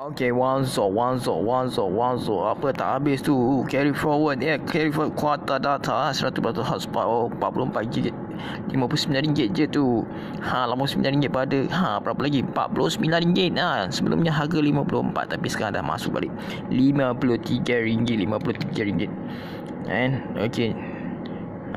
Okay, Wanzo. Apa tak habis tu? Carry forward kuota data 100% hotspot. Oh, 44 GB. RM59 je tu. RM89 pada berapa lagi? RM49. Sebelumnya harga RM54 tapi sekarang dah masuk balik. RM53. And okay.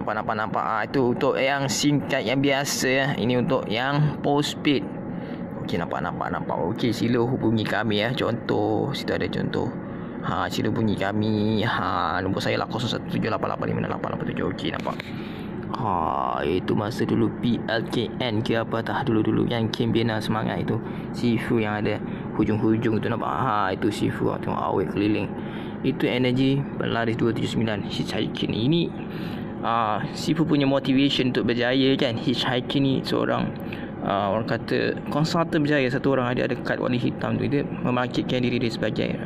Nampak. Itu untuk yang singkat yang biasa ya. Ini untuk yang postpaid. Okey, nampak. Okey, sila hubungi kami ya. Contoh, situ ada contoh. Sila hubungi kami. Nombor saya lah 0178856887. Okey, nampak. Itu masa dulu PLKN ke apa tah dulu yang Kim Bina semangat itu. Sifu yang ada hujung-hujung tu nampak. Itu Sifu tengok awet keliling. Itu energi berlaris 279 hitchhiking ini. Sifu punya motivation untuk berjaya kan. Hitchhiking ni seorang orang kata konsultan berjaya, satu orang ada kad warna hitam tu, dia memarketkan diri dia sebagai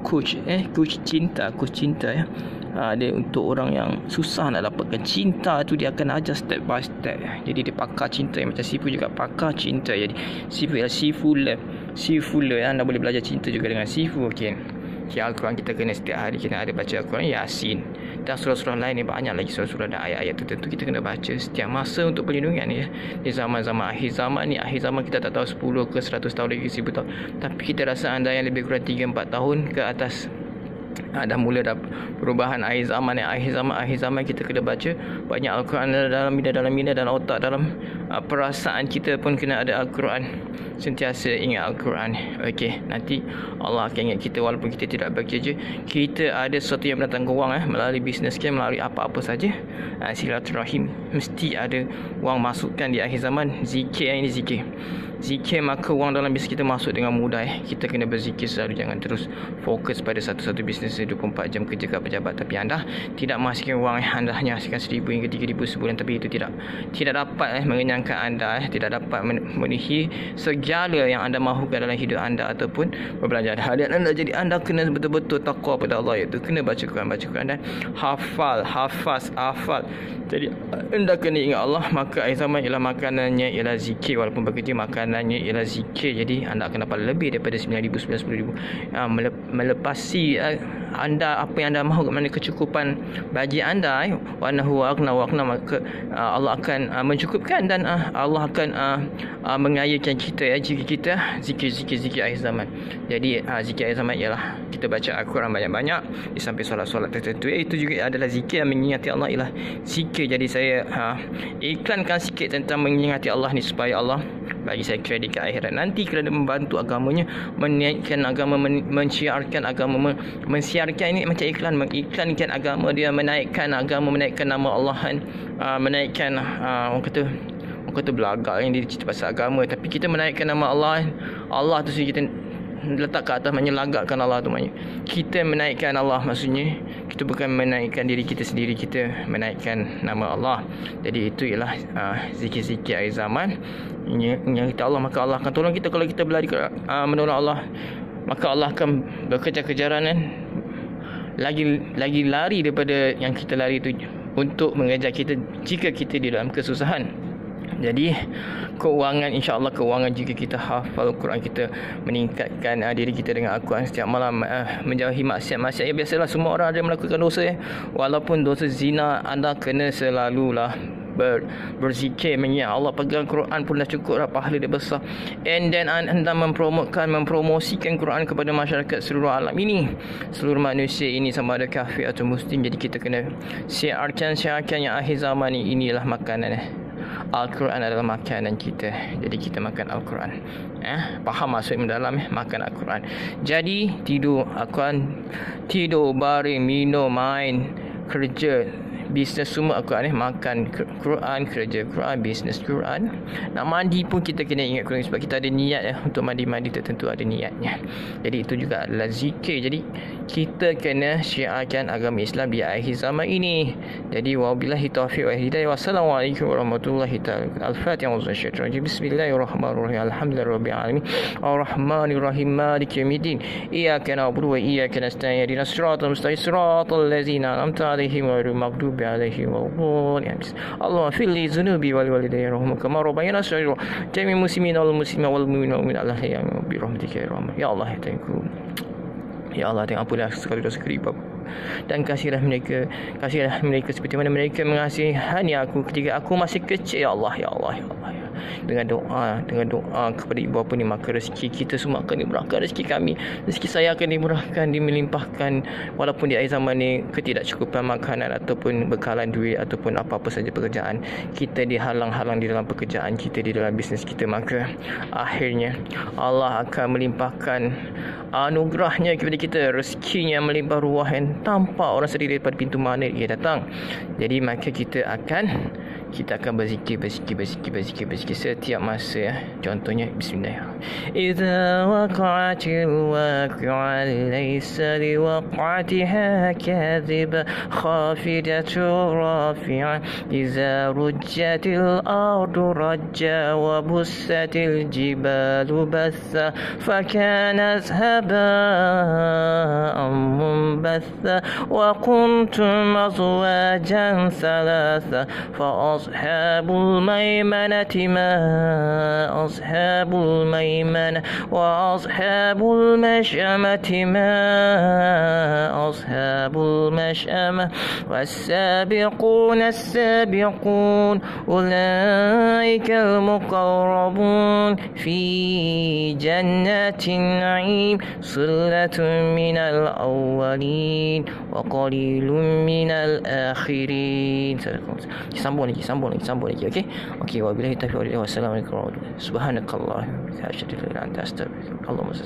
coach cinta ya. Dia untuk orang yang susah nak dapatkan cinta tu, dia akan ajar step by step. Jadi dia pakar cinta yang macam Sifu juga pakar cinta. Jadi Sifu ialah Sifu anda boleh belajar cinta juga dengan Sifu. Okey. Al-Quran kita kena setiap hari kita ada baca Al-Quran, Yasin dan surah-surah lain ni, banyak lagi surah-surah dan ayat-ayat tertentu kita kena baca setiap masa untuk perlindungan ya. Di zaman-zaman akhir zaman kita tak tahu 10 ke 100 tahun lagi, 1000 tahun, tapi kita rasa anda yang lebih kurang 3-4 tahun ke atas dah mula perubahan akhir zaman kita kena baca banyak Al-Quran dalam minda dan otak, dalam perasaan kita pun kena ada Al-Quran, sentiasa ingat Al-Quran. Okey, nanti Allah akan ingat kita walaupun kita tidak bekerja, kita ada sesuatu yang mendatangkan wang melalui bisnes kita, melalui apa-apa saja. Silaturahim mesti ada wang masukkan di akhir zaman. Zikir maka wang dalam bisnes kita masuk dengan mudah. Kita kena berzikir selalu, jangan terus fokus pada satu-satu bisnes 24 jam kerja kat pejabat tapi anda tidak menghasilkan wang. Anda hanya hasilkan 1,000 hingga 3,000 sebulan, tapi itu tidak dapat mengenyangkan anda, tidak dapat memenuhi segala yang anda mahukan dalam hidup anda ataupun perbelanjaan harian anda. Jadi anda kena betul-betul takwa pada Allah, iaitu kena baca Quran dan hafal. Jadi anda kena ingat Allah, maka akhir zaman ialah makanannya ialah zikir. Walaupun bekerja makanannya ialah zikir, jadi anda akan dapat lebih daripada 9,000, 10,000. Melepasi anda apa yang anda mahu, mana kecukupan bagi anda. Wa nahu waqna, maka Allah akan mencukupkan dan Allah akan mengayakan kita jika kita zikir akhir zaman. Jadi zikir akhir zaman ialah kita baca Al-Quran banyak-banyak di samping solat-solat tertentu. Itu juga adalah zikir yang mengingati Allah, ialah zikir. Jadi saya iklankan sikit tentang mengingati Allah ni supaya Allah bagi saya kredit ke akhirat nanti kerana membantu agamanya, menaikkan agama, menciarkan agama, mensiarkan ini macam iklan, mengiklankan agama dia, menaikkan agama, menaikkan nama Allah, menaikkan orang kata belagak yang dia cerita pasal agama, tapi kita menaikkan nama Allah tu sendiri, kita letak ke atas, menyelagakkan Allah tu, maknanya kita menaikkan Allah, maksudnya kita bukan menaikkan diri kita sendiri, kita menaikkan nama Allah. Jadi itu ialah zikir-zikir akhir zaman yang kita Allah, maka Allah akan tolong kita. Kalau kita berlari menolong Allah, maka Allah akan berkejar-kejaran lagi lari daripada yang kita lari itu untuk mengejar kita jika kita di dalam kesusahan. Jadi keuangan, insya-Allah keuangan, jika kita hafal Al-Quran, kita meningkatkan diri kita dengan Al-Quran setiap malam, menjauhi maksiat. Ya biasalah, semua orang ada melakukan dosa walaupun dosa zina, anda kena selalulah berzikir, mengingat Allah, pegang Quran pun dah cukup dah, pahala dia besar. And then anda mempromosikan Quran kepada masyarakat seluruh alam ini, seluruh manusia ini, sama ada kafir atau muslim. Jadi kita kena siarkan yang akhir zaman ini, inilah makanan Al-Quran adalah makanan kita. Jadi kita makan Al-Quran. Faham maksud mendalam makan Al-Quran. Jadi tidur Al-Quran, tidur, baring, minum, main, kerja, bisnes, semua Al-Quran. Makan Quran, kerja Quran, bisnes Quran. Nak mandi pun kita kena ingat Quran, sebab kita ada niat untuk mandi tertentu ada niatnya. Jadi itu juga adalah zikir. Jadi kita kena syiarkan agama Islam di akhir zaman ini. Jadi wabillahi taufiq wal hidayah. Wassalamualaikum warahmatullahi taala. Al-Fatihah. Bismillahirrahmanirrahim. Alhamdulillahirabbil alamin. Arrahmanirrahim. Maliki yaumiddin. Iyyaka na'budu wa iyyaka nasta'in. Ihdinas siratal mustaqim. Siratal ladzina an'amta 'alaihim ghairil maghdubi المغضوب عليهم ولا الضالين. اللهم اغفر لي ذنوبي ولوالدي وارحمهما كما ربيانا صغيرا. جميع المسلمين والمسلمات والمؤمنين والمؤمنات على الحياة برحمتك يا رحمة. Ya Allah, ya Tuhanku, ya Allah, tengok ampunlah segala dosa keribu dan kasihlah mereka seperti mana mereka mengasihani aku ketika aku masih kecil. Ya Allah, ya Allah, ya Allah, ya. Dengan doa kepada ibu bapa ni, maka rezeki kita semua akan dimurahkan, rezeki kami, rezeki saya akan dimurahkan, dimelimpahkan, walaupun di akhir zaman ni ketidakcukupan makanan ataupun bekalan duit ataupun apa-apa saja pekerjaan, kita dihalang-halang di dalam pekerjaan kita, di dalam bisnes kita, maka akhirnya Allah akan melimpahkan anugerahnya kepada kita, rezekinya melimpah ruah yang tanpa orang sedih daripada pintu mana ia datang. Jadi maka kita akan berzikir setiap masa ya. Contohnya bismillahirrahmanirrahim. Idza waqa'atil waqi'ah laysa liwaq'atiha kadhiba khafidatu rafi'ah. Idza rujjatil ardu rajja wa bussatil jibalu bassa fakanat haba'an munbatha wa kuntum azwajan thalatha أصحاب الميمنة ما أصحاب الميمنة وأصحاب المشأمة ما أصحاب المشأمة والسابقون السابقون أولئك المقربون في جنات النعيم ثلة من الأولين وقليل من الآخرين. Sambung lagi, okey, wabillahi taufiq wal hidayah. Wassalamualaikum warahmatullahi wabarakatuh. Subhanakallah wa bihamdika asyhadu an la ilaha illa anta astaghfiruka Allahumma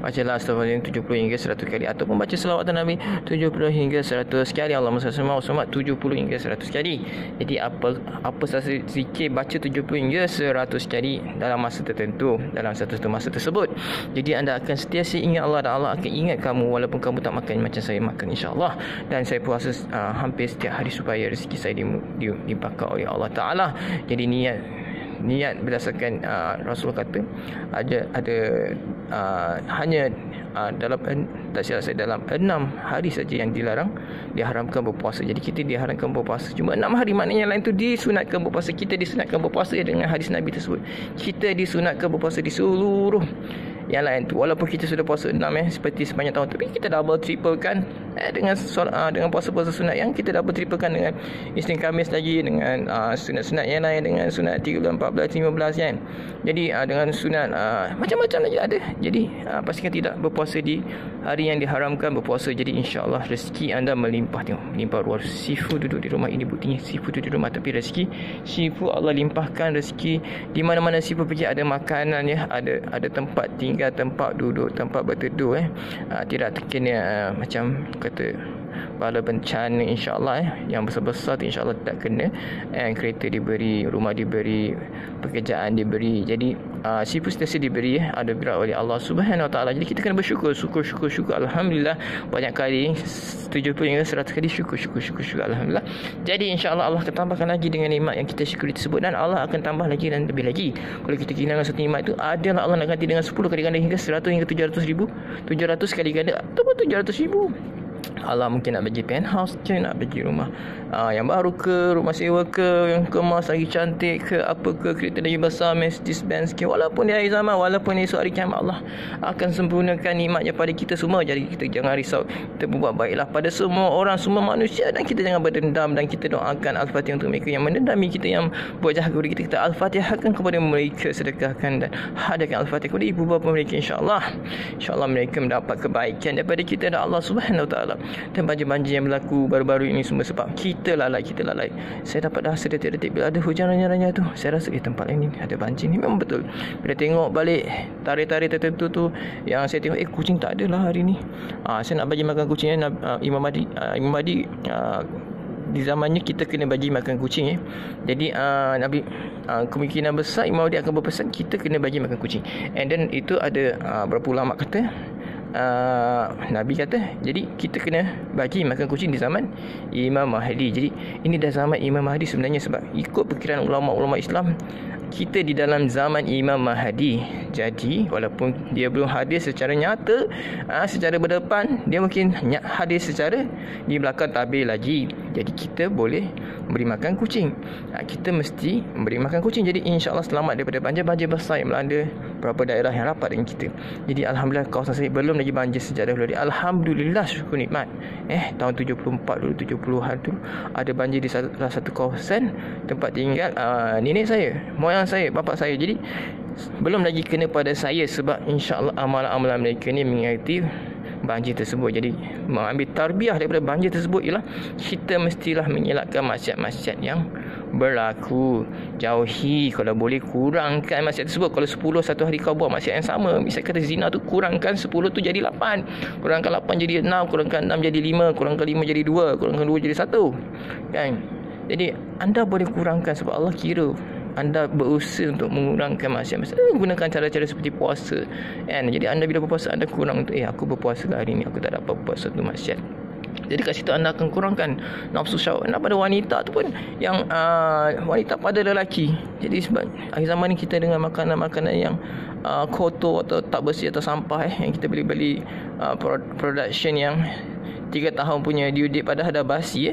Bacalah astagfirullahaladzim 70 hingga 100 kali, ataupun baca selawat Nabi 70 hingga 100 kali. Allahumma salli ala Muhammad 70 hingga 100 kali. Jadi apa sahaja zikir baca 70 hingga 100 kali dalam masa tertentu, dalam satu masa tersebut. Jadi anda akan sentiasa ingat Allah dan Allah akan ingat kamu walaupun kamu tak makan macam saya makan, insya-Allah. Dan saya puasa hampir setiap hari supaya rezeki saya dibakar oleh Allah Taala. Jadi niat berdasarkan Rasulullah kata ada hanya dalam tak silap saya dalam 6 hari saja yang diharamkan berpuasa. Jadi kita diharamkan berpuasa cuma 6 hari, maknanya yang lain tu disunatkan berpuasa. Kita disunatkan berpuasa dengan hadis Nabi tersebut. Kita disunatkan berpuasa di seluruh yang lain tu, walaupun kita sudah puasa 6 seperti sepanjang tahun, tapi kita double triple kan dengan puasa-puasa sunat yang kita double triple kan dengan Isnin Khamis lagi, dengan sunat-sunat yang lain, dengan sunat 13, 14, 15 kan. Jadi dengan sunat macam-macam lagi ada. Jadi pastikan tidak berpuasa di hari yang diharamkan berpuasa. Jadi insya-Allah rezeki anda melimpah. Tengok, melimpah ruah. Sifu duduk di rumah, ini buktinya sifu duduk di rumah, tapi rezeki sifu Allah limpahkan. Rezeki di mana-mana sifu pergi ada makanan ya, ada tempat tinggal, tempat duduk, tempat berteduh tidak terkena macam kata bala bencana, insya-Allah yang besar-besar tu insya-Allah tak kena. Kereta diberi, rumah diberi, pekerjaan diberi. Jadi sifu sentiasa diberi ada berat oleh Allah Subhanahu Wa Taala. Jadi kita kena bersyukur, syukur. Alhamdulillah, banyak kali 70 hingga 100 kali syukur. Alhamdulillah. Jadi insya-Allah Allah akan tambahkan lagi dengan nikmat yang kita syukuri tersebut, dan Allah akan tambah lagi dan lebih lagi. Kalau kita kehilangan satu nikmat itu, adalah Allah nak ganti dengan 10 kali ganda hingga 100 hingga 700 ribu, 700 kali ganda ataupun 700 ribu. Allah mungkin nak bagi penthouse ke, nak bagi rumah yang baru ke, rumah sewa ke, yang kemas lagi cantik ke, apa ke, kereta lagi besar, Mercedes Benz ke. Walaupun di akhir zaman, walaupun esok hari kiamat, Allah akan sempurnakan nikmatnya pada kita semua. Jadi kita jangan risau, kita berbuat baiklah pada semua orang, semua manusia, dan kita jangan berdendam. Dan kita doakan Al-Fatihah untuk mereka yang mendendami kita, yang buat jahat kepada kita. Kita Al-Fatihahkan kepada mereka, sedekahkan dan hadiahkan Al-Fatihah kepada ibu bapa mereka, insya-Allah. InsyaAllah mereka mendapat kebaikan daripada kita dan Allah Subhanahu Wa Taala. Dan banjir-banjir yang berlaku baru-baru ini semua sebab kita lalai. Saya dapat dah sedetik-detik bila ada hujan ranya-ranya tu, saya rasa tempat ini ada banjir ni. Memang betul. Bila tengok balik tarikh-tarikh tertentu tu, yang saya tengok kucing tak ada lah hari ni. Saya nak bagi makan kucing. Imam Mahdi di zamannya kita kena bagi makan kucing. Jadi Nabi kemungkinan besar Imam Mahdi akan berpesan kita kena bagi makan kucing. And then itu ada berapa ulama kata, Nabi kata jadi kita kena bagi makan kucing di zaman Imam Mahdi. Jadi ini dah zaman Imam Mahdi sebenarnya, sebab ikut perkiraan ulama-ulama Islam kita di dalam zaman Imam Mahdi. Jadi walaupun dia belum hadir secara nyata, secara berdepan, dia mungkin hadir secara di belakang tabir lagi. Jadi kita boleh beri makan kucing. Kita mesti memberi makan kucing. Jadi insya-Allah selamat daripada banjir besar yang melanda beberapa daerah yang rapat dengan kita. Jadi alhamdulillah kawasan saya belum lagi banjir sejarah dulu. Alhamdulillah, syukur nikmat. Tahun 74 dulu, 70-an tu ada banjir di salah satu kawasan tempat tinggal nenek saya, moyang saya, bapa saya. Jadi belum lagi kena pada saya, sebab insya-Allah amalan-amalan mereka ni mengerti banjir tersebut. Jadi mengambil tarbiyah daripada banjir tersebut ialah kita mestilah mengelakkan maksiat-maksiat yang berlaku. Jauhi, kalau boleh kurangkan maksiat tersebut. Kalau 10 satu hari kau buat maksiat yang sama, misalnya kata zina tu, kurangkan 10 tu jadi 8, kurangkan 8 jadi 6, kurangkan 6 jadi 5, kurangkan 5 jadi 2, kurangkan 2 jadi 1, kan? Jadi anda boleh kurangkan sebab Allah kira anda berusaha untuk mengurangkan maksiat. Gunakan cara-cara seperti puasa, kan? Jadi anda bila berpuasa, anda kurang untuk aku berpuasa hari ni, aku tak dapat berpuasa tu maksiat. Jadi kat situ anda akan kurangkan nafsu syahwat. Pada wanita tu pun yang wanita pada lelaki. Jadi sebab akhir zaman ni kita dengan makanan-makanan yang kotor atau tak bersih atau sampah yang kita beli production yang 3 tahun punya due date padahal dah basi.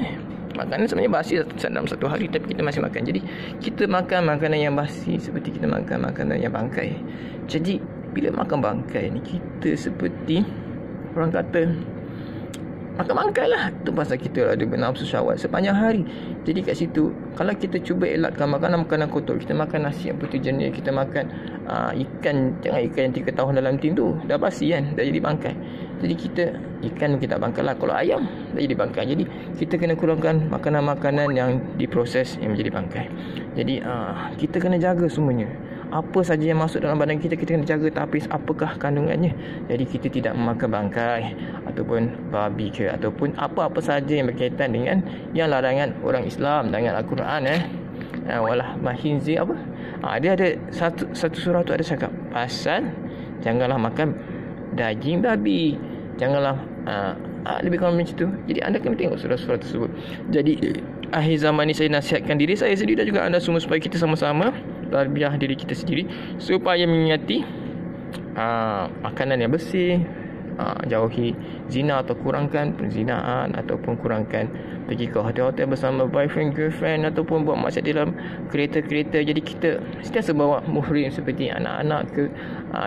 Makanan sebenarnya basi dalam satu hari, tapi kita masih makan. Jadi kita makan makanan yang basi seperti kita makan makanan yang bangkai. Jadi bila makan bangkai ni, kita seperti orang kata makan bangkai lah. Itu pasal kita ada bernafsu syahwat sepanjang hari. Jadi kat situ, kalau kita cuba elakkan makanan-makanan kotor, kita makan nasi yang putih jenis, kita makan ikan, jangan ikan yang 3 tahun dalam tin tu, dah basi kan, dah jadi bangkai. Jadi kita, ikan kita bangkai lah. Kalau ayam, dah jadi bangkai. Jadi kita kena kurangkan makanan-makanan yang diproses yang menjadi bangkai. Jadi kita kena jaga semuanya. Apa saja yang masuk dalam badan kita, kita kena jaga tapis apakah kandungannya. Jadi kita tidak memakan bangkai ataupun babi ke, ataupun apa-apa saja yang berkaitan dengan yang larangan orang Islam dengan Al-Quran. Walah mahinzi apa? Dia ada satu surah tu ada cakap pasal janganlah makan daging babi, janganlah lebih kurang macam tu. Jadi anda kena tengok surah-surah tersebut. Jadi akhir zaman ni saya nasihatkan diri saya sendiri dan juga anda semua supaya kita sama-sama tarbiyah diri kita sendiri supaya mengingati makanan yang bersih, jauhi zina atau kurangkan perzinaan, ataupun kurangkan pergi ke hotel-hotel bersama boyfriend, girlfriend, ataupun buat maksiat dalam kereta-kereta. Jadi kita sentiasa bawa muhrim seperti anak-anak ke,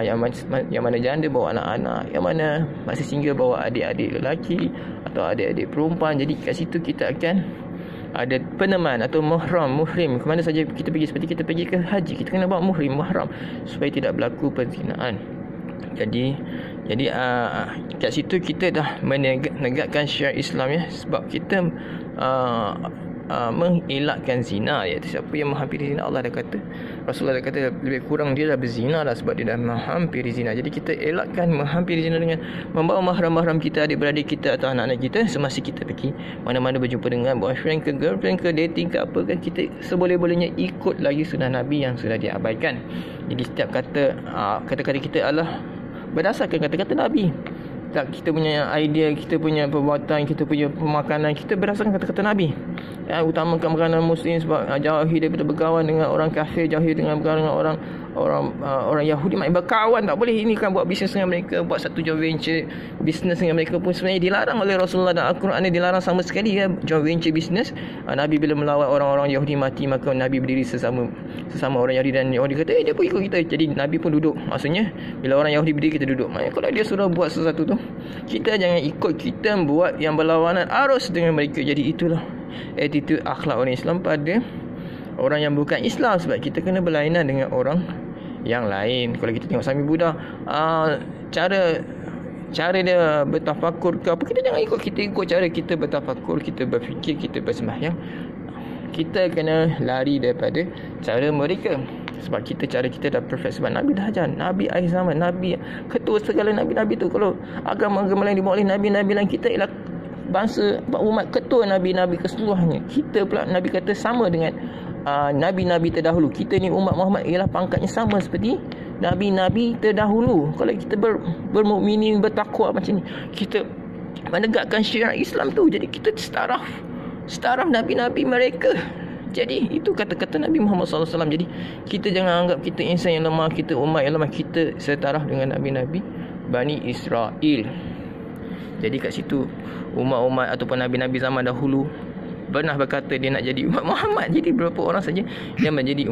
yang mana janda bawa anak-anak, yang mana masih single bawa adik-adik lelaki atau adik-adik perempuan. Jadi kat situ kita akan ada peneman atau muhrim ke mana saja kita pergi. Seperti kita pergi ke haji, kita kena bawa muhram supaya tidak berlaku perzinaan. Jadi kat situ kita dah menegakkan syiar Islam ya, sebab kita mengelakkan zina, iaitu siapa yang menghampiri zina, Allah dah kata, Rasulullah dah kata lebih kurang dia dah berzina dah sebab dia dah menghampiri zina. Jadi kita elakkan menghampiri zina dengan membawa mahram-mahram kita, adik-beradik kita atau anak-anak kita semasa kita pergi mana-mana berjumpa dengan boyfriend ke, girlfriend ke, dating ke apa kan, kita seboleh-bolehnya ikut lagi sunnah Nabi yang sudah diabaikan. Jadi setiap kata-kata kita adalah berdasarkan kata-kata Nabi. Tak, kita punya idea, kita punya perbuatan, kita punya pemakanan, kita berdasarkan kata-kata Nabi. Utamakan makanan muslim sebab jauhi daripada berkawan dengan orang kafir, jauhi dengan berkawan dengan orang Yahudi. Mak berkawan tak boleh. Ini kan buat bisnes dengan mereka, buat satu joint venture bisnes dengan mereka pun sebenarnya dilarang oleh Rasulullah dan Al-Quran ni, dilarang sama sekali ya, joint venture bisnes. Nabi bila melawat orang-orang Yahudi mati, maka Nabi berdiri sesama orang Yahudi, dan Yahudi kata dia pun ikut kita. Jadi Nabi pun duduk. Maksudnya bila orang Yahudi berdiri, kita duduk. Maknanya kalau dia suruh buat sesuatu tu, kita jangan ikut, kita buat yang berlawanan arus dengan mereka. Jadi itulah attitude akhlak orang Islam pada orang yang bukan Islam, sebab kita kena berlainan dengan orang yang lain. Kalau kita tengok Sami Buddha, cara cara dia bertafakur ke apa, kita jangan ikut. Kita ikut cara kita bertafakur, kita berfikir, kita bersembahyang. Kita kena lari daripada cara mereka. Sebab cara kita dah perfect. Sebab Nabi dah ajar, Nabi akhir zaman, Nabi ketua segala Nabi-Nabi tu. Kalau agama-agama lain dibawa oleh Nabi-Nabi lain, kita ialah bangsa umat ketua Nabi-Nabi keseluruhannya. Kita pula Nabi kata sama dengan Nabi-Nabi terdahulu. Kita ni umat Muhammad ialah pangkatnya sama seperti Nabi-Nabi terdahulu. Kalau kita bermukminin, bertakwa macam ni, kita menegakkan syiar Islam tu, jadi kita setaraf Nabi-Nabi mereka. Jadi itu kata-kata Nabi Muhammad SAW. Jadi kita jangan anggap kita insan yang lemah, kita umat yang lemah. Kita setaraf dengan Nabi-Nabi Bani Israel. Jadi kat situ umat-umat ataupun Nabi-Nabi zaman dahulu pernah berkata dia nak jadi umat Muhammad. Jadi berapa orang saja yang menjadi umat